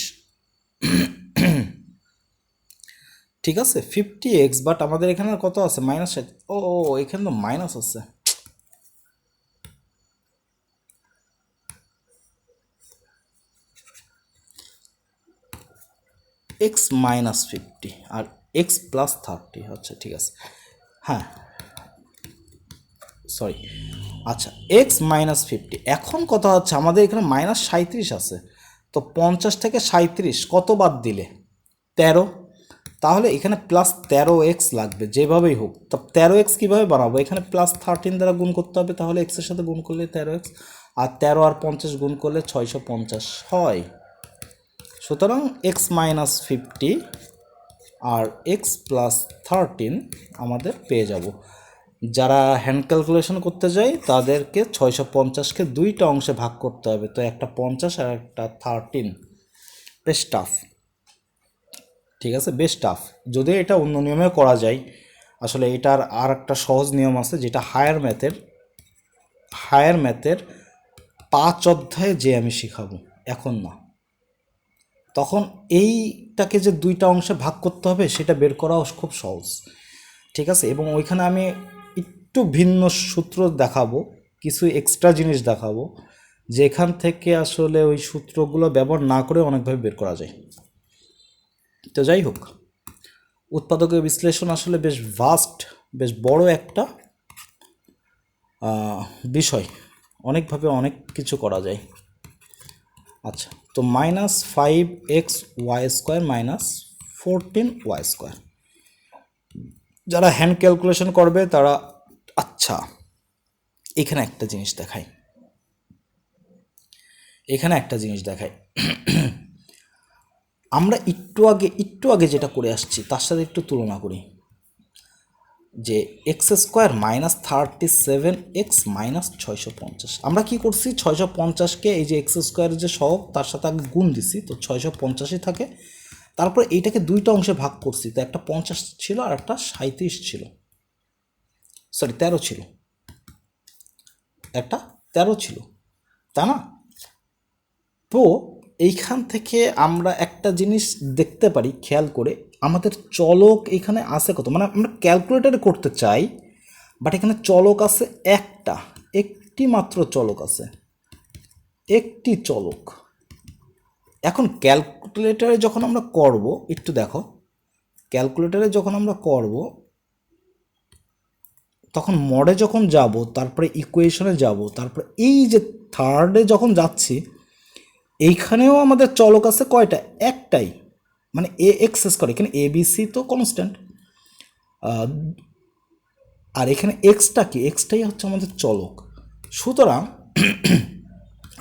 ঠিক আছে, 50x, বাট আমাদের এখানে কত আছে, -60, ও এখানে তো মাইনাস আছে। x -50 আর x + 30, আচ্ছা ঠিক আছে, হ্যাঁ সরি, আচ্ছা x -50। এখন কথা হচ্ছে আমাদের এখানে -37 আছে, তো 50 থেকে 37 কত বাদ দিলে 13, তাহলে এখানে +13x লাগবে যেভাবেই হোক। তো 13x কীভাবে বানাবো, এখানে +13 দ্বারা গুণ করতে হবে, তাহলে x এর সাথে গুণ করলে 13x, আর 13 আর 50 গুণ করলে 650 হয়। সুতরাং এক্স মাইনাস 50 আর এক্স প্লাস 13 আমাদের পেয়ে যাব। যারা হ্যান্ড ক্যালকুলেশন করতে যায় তাদেরকে 650কে দুইটা অংশে ভাগ করতে হবে, তো একটা 50 আর একটা 13। বেশ টাফ, ঠিক আছে, বেশ টাফ। যদিও এটা অন্য নিয়মে করা যায়, আসলে এটার আর একটা সহজ নিয়ম আছে যেটা হায়ার ম্যাথের 5 অধ্যায়ে যে আমি শিখাবো, এখন না। তখন এইটাকে যে দুইটা অংশে ভাগ করতে হবে সেটা বের করাও খুব সহজ, ঠিক আছে। এবং ওইখানে আমি একটু ভিন্ন সূত্র দেখাবো, কিছু এক্সট্রা জিনিস দেখাবো যেখান থেকে আসলে ওই সূত্রগুলো ব্যবহার না করে অনেকভাবে বের করা যায়। তো যাই হোক, উৎপাদকের বিশ্লেষণ আসলে বেশ ভাস্ট, বেশ বড় একটা বিষয়, অনেকভাবে অনেক কিছু করা যায়। আচ্ছা, তো -5x² মাইনাস 14y²। যারা হ্যান্ড ক্যালকুলেশন করবে তারা, আচ্ছা এখানে একটা জিনিস দেখাই, আমরা একটু আগে যেটা করে আসছি তার সাথে একটু তুলনা করি, যে x² মাইনাস 37x মাইনাস 650। আমরা কি করছি, 650কে এই যে x² যে সহগ তার সাথে আগে গুণ দিছি, তো 650ই থাকে। তারপর এইটাকে দুইটা অংশে ভাগ করছি, তো একটা 50 ছিল আর একটা 37 ছিল, সরি 13 ছিল, একটা 13 ছিল, তা না? তো এইখান থেকে আমরা একটা জিনিস দেখতে পারি খেয়াল করে, আমাদের চলক এখানে আছে কত, মানে আমরা ক্যালকুলেটারে করতে চাই, বাট এখানে চলক আছে একটি মাত্র চলক আছে, একটি চলক। এখন ক্যালকুলেটারে যখন আমরা করব, একটু দেখো, ক্যালকুলেটারে যখন আমরা করব তখন মডে যখন যাব, তারপরে ইকুয়েশনে যাব, তারপরে এই যে থার্ডে যখন যাচ্ছি, এইখানেও আমাদের চলক আছে কয়টা, একটাই, মানে ax²। এখানে abc তো কনস্ট্যান্ট, আর এখানে এক্সটা কি, এক্সটাই হচ্ছে আমাদের চলক। সুতরাং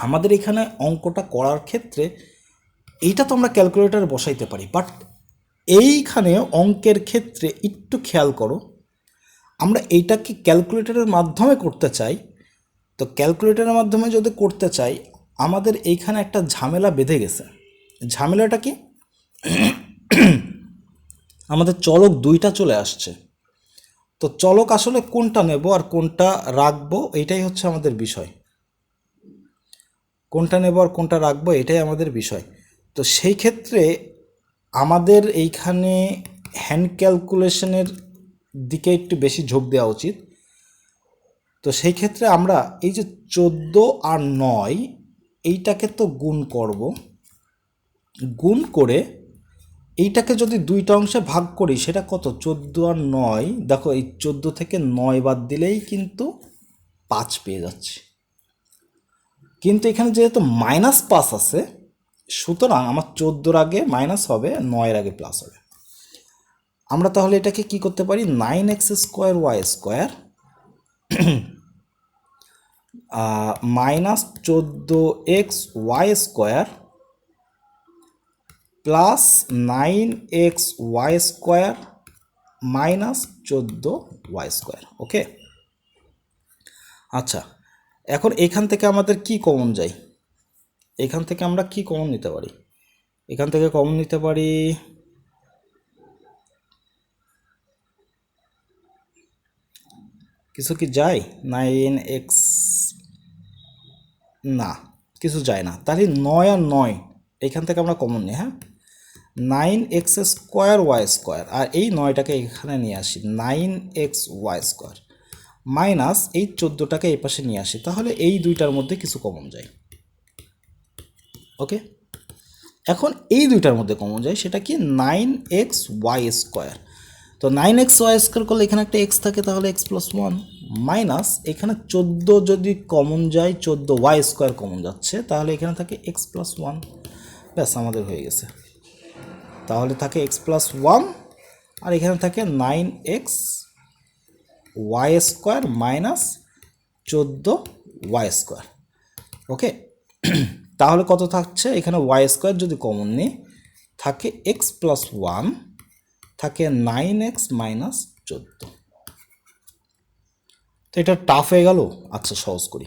আমাদের এখানে অঙ্কটা করার ক্ষেত্রে এইটা তো আমরা ক্যালকুলেটারে বসাইতে পারি, বাট এইখানে অঙ্কের ক্ষেত্রে একটু খেয়াল করো, আমরা এইটাকে ক্যালকুলেটরের মাধ্যমে করতে চাই। তো ক্যালকুলেটরের মাধ্যমে যদি করতে চাই, আমাদের এইখানে একটা ঝামেলা বেঁধে গেছে। ঝামেলাটা কি, আমাদের চলক দুইটা চলে আসছে। তো চলক আসলে কোনটা নেব আর কোনটা রাখবো, এইটাই হচ্ছে আমাদের বিষয়। কোনটা নেব আর কোনটা রাখবো এটাই আমাদের বিষয়। তো সেই ক্ষেত্রে আমাদের এইখানে হ্যান্ড ক্যালকুলেশনের দিকে একটু বেশি ঝোঁক দেওয়া উচিত। তো সেই ক্ষেত্রে আমরা এই যে 14 আর 9 এইটাকে তো গুণ করব, গুণ করে এইটাকে যদি দুইটা অংশে ভাগ করি, সেটা কত, 14 আর 9, দেখো এই 14 থেকে 9 বাদ দিলেই কিন্তু 5 পেয়ে যাচ্ছে। কিন্তু এখানে যেহেতু -5 আছে, সুতরাং আমার 14-র আগে মাইনাস হবে, 9-এর আগে প্লাস হবে। আমরা তাহলে এটাকে কি করতে পারি, 9x² minus 14xy² plus 9xy² minus 14y²। ওকে, আচ্ছা, এখন এখান থেকে আমাদের কি কমন যায়, এখান থেকে আমরা কি কমন নিতে পারি, এখান থেকে কমন নিতে পারি, কিছু কি যায়, 9x, না কিছু যায় না, তাহলে 9 আর 9 এখান থেকে আমরা কমন নিই। হ্যাঁ, 9x²y², আর এই 9টাকে এখানে নিয়ে আসি, 9xy² মাইনাস এই 14টাকে এই পাশে নিয়ে আসি, তাহলে এই দুইটার মধ্যে কিছু কমন যায়। ওকে, এখন এই দুইটার মধ্যে কমন যায়, সেটা কি, 9xy²। তো 9xy² করলে এখানে একটা x থাকে, তাহলে x+1 মাইনাস এখানে 14 যদি কমন যায়, 14y² কমন যাচ্ছে, তাহলে এখানে থাকে x+1। ব্যাস, আমাদের হয়ে গেছে। তাহলে থাকে x+1 আর এখানে থাকে 9xy² মাইনাস 14y²। ওকে। তাহলে কত থাকছে এখানে ওয়াই স্কোয়ার যদি কমন নিই থাকে এক্স প্লাস ওয়ান, থাকে 9x মাইনাস 14। তো এটা টাফ হয়ে গেল। আচ্ছা সহজ করি।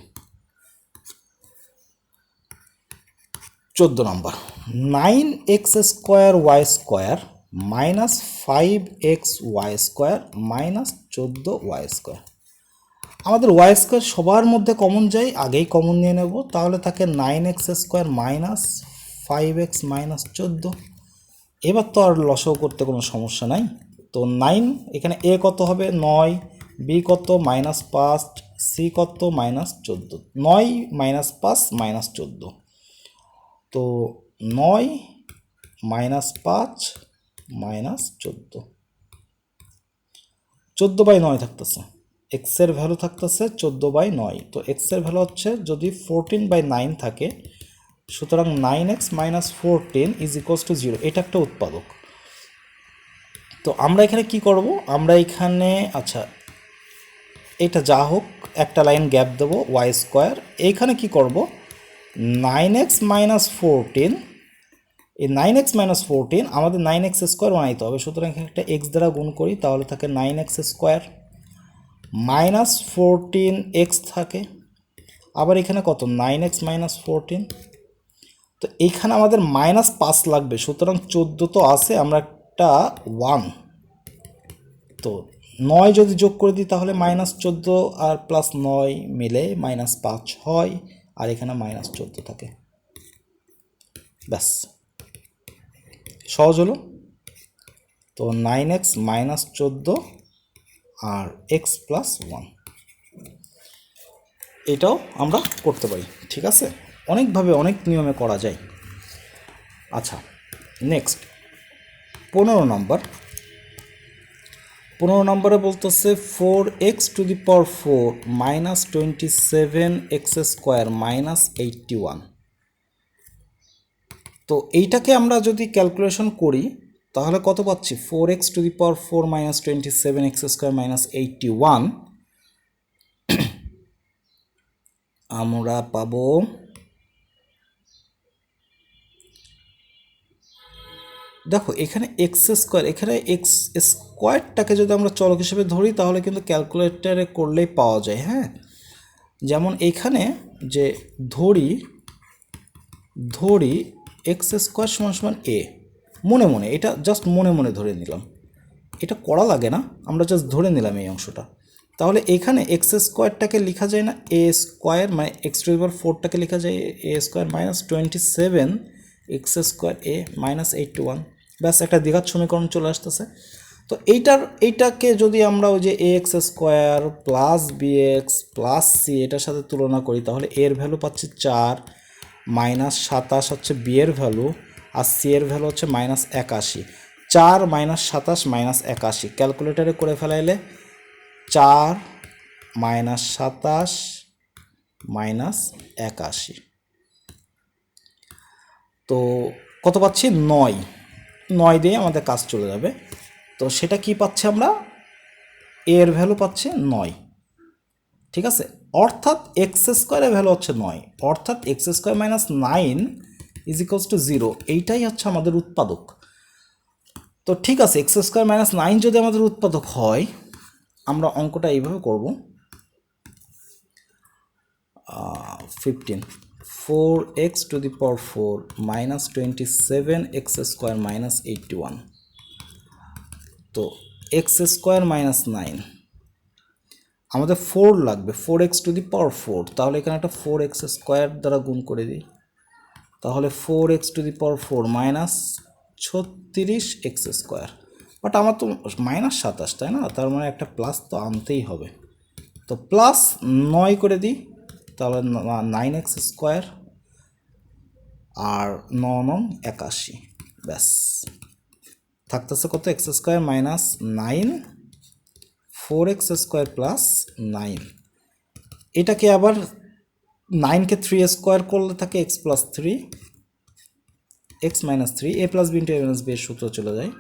14 নম্বর, 9x square Y square minus 5x y square minus 14 y square. আমাদের ওয়াই স্কোয়ার সবার মধ্যে কমন যায়, আগেই কমন নিয়ে নেব। তাহলে থাকে 9x square minus 5x minus 14। এবার তো আর লসাও করতে কোনো সমস্যা নাই। তো 9 এখানে এ কত হবে 9, বি কত -5, সি কত -14, 9 -5 -14। তো 9 -5 -14, 14/9 থাকতেছে। এক্সের ভ্যালু থাকতেছে 14/9। তো এক্সের ভ্যালু হচ্ছে যদি 14/9 থাকে, সুতরাং 9x minus 14 is equals to 0। এটা একটা উৎপাদক। তো আমরা এখানে কি করব, আমরা এখানে আচ্ছা এটা যা হোক একটা লাইন গ্যাপ দেবো ওয়াই স্কোয়ার। এইখানে কি করব 9x মাইনাস 14, এই 9x মাইনাস 14 আমাদের 9x স্কোয়ার বানাইতে হবে, সুতরাং এখানে একটা এক্স দ্বারা গুণ করি, তাহলে থাকে 9x স্কোয়ার মাইনাস 14x থাকে। আবার এখানে কত 9x মাইনাস 14। তো এইখানে আমাদের -5 লাগবে, সুতরাং 14 তো আছে, আমরা একটা 1, তো 9 যদি যোগ করে দিই তাহলে -14 আর +9 মিলে -5 হয়, আর এখানে -14 থাকে। ব্যাস, সহজ হলো। তো 9x মাইনাস 14 আর x প্লাস 1, এটাও আমরা করতে পারি। ঠিক আছে, অনেকভাবে অনেক নিয়মে করা যায়। আচ্ছা নেক্সট 15 নম্বর। 15 নম্বরে বলতেছে 4x⁴ minus 27x square minus 81। তো এইটাকে আমরা যদি ক্যালকুলেশন করি তাহলে কত পাচ্ছি 4x⁴ minus 27x square minus 81, আমরা পাবো দেখো এখানে এক্স স্কোয়ার, এখানে এক্স স্কোয়ারটাকে যদি আমরা চলক হিসেবে ধরি তাহলে কিন্তু ক্যালকুলেটারে করলেই পাওয়া যায়। হ্যাঁ, যেমন এখানে যে ধরি এক্স স্কোয়ার সমান সমান এ, মনে মনে এটা জাস্ট মনে মনে ধরে নিলাম, এটা করা লাগে না, আমরা জাস্ট ধরে নিলাম এই অংশটা। তাহলে এখানে এক্স স্কোয়ারটাকে লেখা যায় না এ স্কোয়ার, মানে x⁴টাকে লেখা যায় এ স্কোয়ার মাইনাস 27 এক্স স্কোয়ার এ মাইনাস 81। ব্যাস, একটা দ্বিঘাত সমীকরণ চলে আসতেছে। তো এইটাকে যদি আমরা ওই যে ax square plus bx plus c এটার সাথে তুলনা করি তাহলে এর ভ্যালু পাচ্ছি 4, -27 হচ্ছে বি এর ভ্যালু, আর সি এর ভ্যালু হচ্ছে -81। 4 -27 -81 ক্যালকুলেটারে করে ফেলাইলে 4 -27 -81, তো কত পাচ্ছি 9 দিয়ে আমাদের কাজ চলে যাবে। তো সেটা কি পাচ্ছি আমরা, এর ভ্যালু পাচ্ছে 9। ঠিক আছে, অর্থাৎ এক্স স্কোয়ারের ভ্যালু হচ্ছে 9, অর্থাৎ x square minus 9 is equals to 0। এইটাই হচ্ছে আমাদের উৎপাদক। তো ঠিক আছে, এক্স স্কোয়ার মাইনাস 9 যদি আমাদের উৎপাদক হয়, আমরা অঙ্কটা এইভাবে করব। 15 4x⁴ minus 27x square minus 81। তো এক্স স্কোয়ার মাইনাস 9 আমাদের 4 লাগবে, 4x⁴, তাহলে এখানে একটা 4x স্কোয়ার দ্বারা গুণ করে দিই, তাহলে 4x⁴ minus 36x square, but আমার তো -27, তাই না, তার মানে একটা প্লাস তো আনতেই হবে। তো প্লাস 9 করে দিই, তাহলে 9x স্কোয়ার আর 9 81। ব্যাস, থাকতেছে কত x square minus 9, 4x square plus 9। এটাকে আবার 9কে 3 স্কোয়ার করলে থাকে x plus 3, x minus 3, a plus B into a minus b এর সূত্র চলে যায়।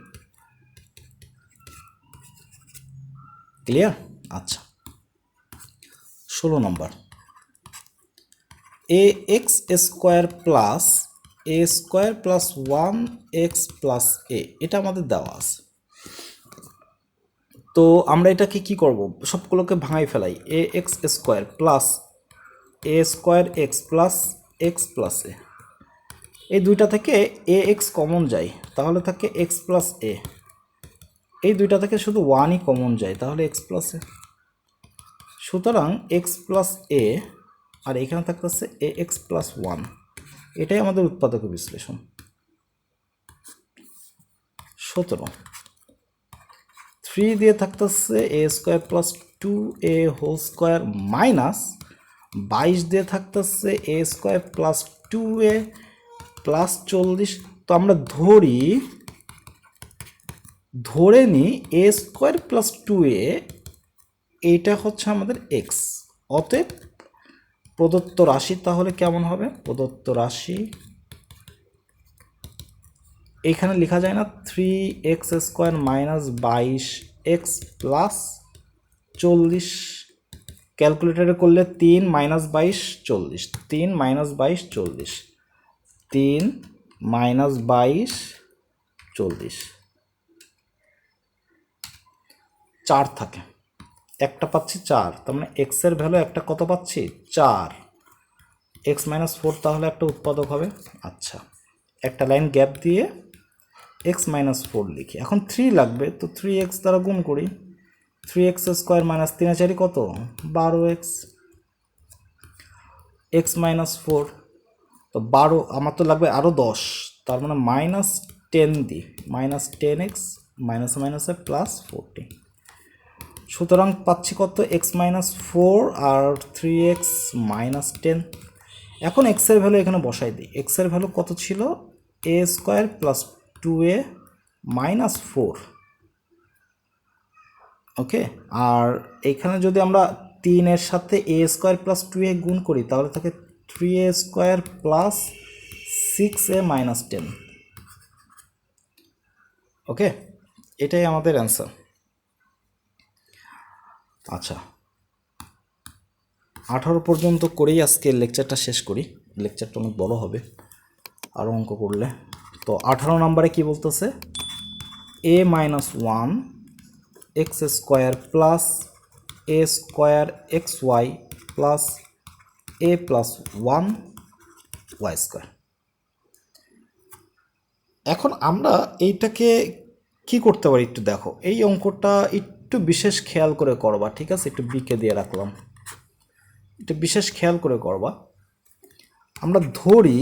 ক্লিয়ার? আচ্ছা 16 নম্বর, a x square plus A square plus 1x plus a, এটা আমাদের দেওয়া আছে। তো আমরা এটাকে কি করব, সবগুলোকে ভাঙাই ফেলাই। A x square plus A square X plus X plus A, এই দুইটা থেকে এ এক্স কমন যায়, তাহলে থাকে এক্স প্লাস এ। এই দুইটা থেকে শুধু ওয়ানই কমন যায়, তাহলে এক্স প্লাস এ। সুতরাং এক্স প্লাস এ, আর এখানে থাকতেছে এ এক্স প্লাস 1, এটাই আমাদের উৎপাদক বিশ্লেষণ। 17 3 দিয়ে থাকতেছে A square plus 2a whole square minus 22 দিয়ে থাকতেছে A square plus 2a plus 40। তো আমরা ধরে নিই এ স্কোয়ার প্লাস 2a, এইটা হচ্ছে আমাদের এক্স। অতএব প্রদত্ত রাশি তাহলে কেমন হবে? প্রদত্ত রাশি এখানে লেখা যায় না 3x square minus 22x plus 40, ক্যালকুলেটারে করলে 3 মাইনাস 22 40, 3 মাইনাস 22 40, 3 মাইনাস 22 40, 4 থাকে, একটা পাচ্ছি 4, তার মানে এক্সের ভ্যালু একটা কত পাচ্ছি? 4। এক্স মাইনাস 4 তাহলে একটা উৎপাদক হবে। আচ্ছা, একটা লাইন গ্যাপ দিয়ে এক্স মাইনাস 4 লিখি। এখন 3 লাগবে, তো 3x দ্বারা গুণ করি। 3x স্কোয়ার মাইনাস 3 4 কত? 12x, এক্স মাইনাস 4, তো 12, আমার তো লাগবে আরও 10, তার মানে মাইনাস 10 দিই, মাইনাস 10x মাইনাস মাইনাসে প্লাস 40। সুতরাং পাচ্ছি কত? এক্স মাইনাস 4 আর 3x মাইনাস 10। এখন এক্সের ভ্যালু এখানে বসাই দিই। এক্সের ভ্যালু কত ছিল? এ স্কোয়ার প্লাস 2a মাইনাস 4, ওকে। আর এখানে যদি আমরা 3-এর সাথে এ স্কোয়ার প্লাস 2a গুণ করি, তাহলে থাকে 3a square plus 6a minus 10, ওকে। এটাই আমাদের অ্যান্সার। আচ্ছা, 18 পর্যন্ত করেই আজকে লেকচারটা শেষ করি, লেকচারটা অনেক বড় হবে আরও অঙ্ক করলে। তো 18 নম্বরে কি বলতেছে? এ minus 1 x square plus A square x Y plus A plus 1 Y square. এখন আমরা এইটাকে কি করতে পারি একটু দেখো। এই অঙ্কটা একটু বিশেষ খেয়াল করে করবা, ঠিক আছে? একটু বিকে দিয়ে রাখলাম, একটু বিশেষ খেয়াল করে করবা। আমরা ধরি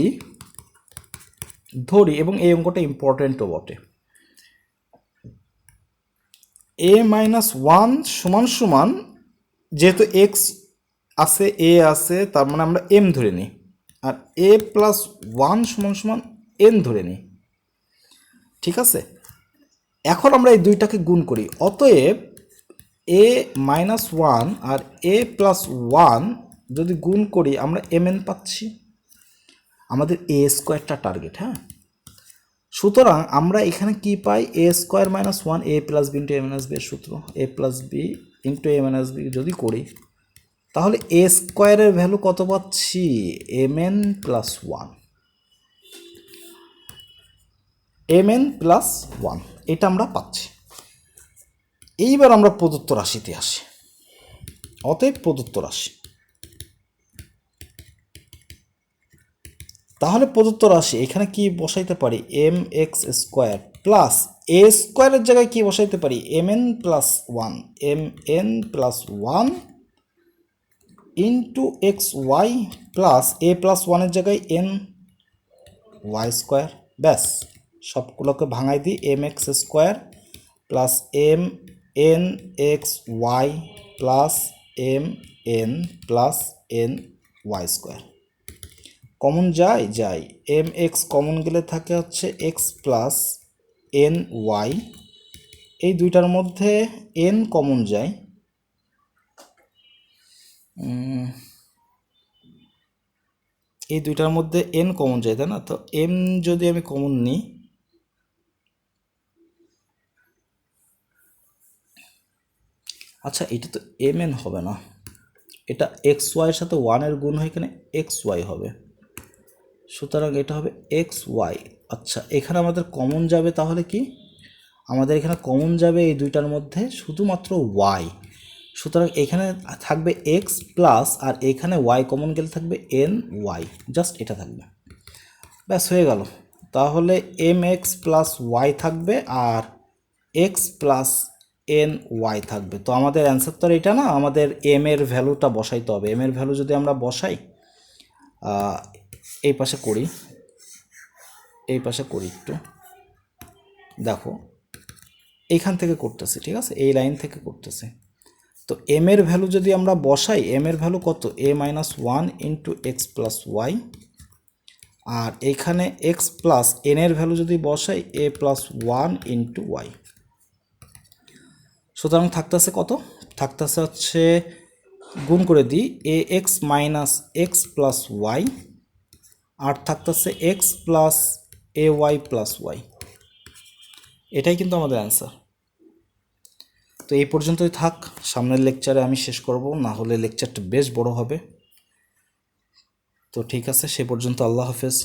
এবং এই অঙ্কটা ইম্পর্টেন্টও বটে। এ মাইনাস 1 সমান সমান, যেহেতু এক্স আছে এ আছে, তার মানে আমরা এম ধরে নিই, আর এ প্লাস 1 সমান সমান এন ধরে নিই, ঠিক আছে? এখন আমরা এই দুইটাকে গুণ করি, অতএব এ মাইনাস 1 আর এ প্লাস 1 যদি গুণ করি আমরা এম এন পাচ্ছি। আমাদের এ স্কোয়ারটা টার্গেট, হ্যাঁ। সুতরাং আমরা এখানে কি পাই? A square minus 1 a plus B into A minus b এর সূত্র, এ প্লাস বি ইন্টু এ মাইনাস বি যদি করি, তাহলে এ স্কোয়ারের ভ্যালু কত পাচ্ছি? M N plus 1, M N plus 1, এটা আমরা পাচ্ছি। এইবার আমরা প্রদত্ত রাশিতে আসি। অতএব প্রদত্ত রাশি, তাহলে প্রদত্ত রাশি এখানে কি বসাইতে পারি? M X square plus A স্কোয়ারের জায়গায় কি বসাইতে পারি? M N plus 1, M N plus 1 into X Y plus A plus 1-এর জায়গায় এন ওয়াই স্কোয়ার। ব্যাস, সবগুলোকে ভাঙাই দিই। M X square plus M N X Y plus M N plus N Y square. Common যায়, M X common গেলে থাকে হচ্ছে এক্স প্লাস এন ওয়াই, এই দুইটার মধ্যে এন কমন যায়, এই দুইটার মধ্যে এন কমন যায়, তাই না? তো এম যদি আমি কমন নিই, আচ্ছা এটা তো এম এন হবে না, এটা এক্স ওয়াইয়ের সাথে ওয়ানের গুণ হয়ে এখানে এক্স ওয়াই হবে, সুতরাং এটা হবে এক্স ওয়াই। আচ্ছা, এখানে আমাদের কমন যাবে তাহলে কি, আমাদের এখানে কমন যাবে এই দুইটার মধ্যে শুধুমাত্র ওয়াই, সুতরাং এখানে থাকবে এক্স প্লাস, আর এখানে ওয়াই কমন গেলে থাকবে এন ওয়াই, জাস্ট এটা থাকবে, ব্যাস হয়ে গেল। তাহলে এম এক্স প্লাস ওয়াই থাকবে আর এক্স প্লাস এন ওয়াই থাকবে। তো আমাদের অ্যান্সার তো আর এটা না, আমাদের এম এর ভ্যালুটা বসাইতে হবে। এম এর ভ্যালু যদি আমরা বসাই, এই পাশে করি, এই পাশে করি একটু, দেখো এইখান থেকে করতেছি, ঠিক আছে, এই লাইন থেকে করতেছি। তো এম এর ভ্যালু যদি আমরা বসাই, এম এর ভ্যালু কত, a minus one into x plus y, আর এইখানে এক্স প্লাস এন এর ভ্যালু যদি বসাই a plus one into y, সুতরাং থাকতেছে কত, থাকতেছে হচ্ছে, গুণ করে দিই, a x minus x plus y, আর থাকতেছে x plus a y plus y. এটাই কিন্তু আমাদের অ্যান্সার। তো এই পর্যন্তই থাক, সামনের লেকচারে আমি শেষ করব, না হলে লেকচারটা বেশ বড় হবে। তো ঠিক আছে, সে পর্যন্ত আল্লাহ হাফেজ।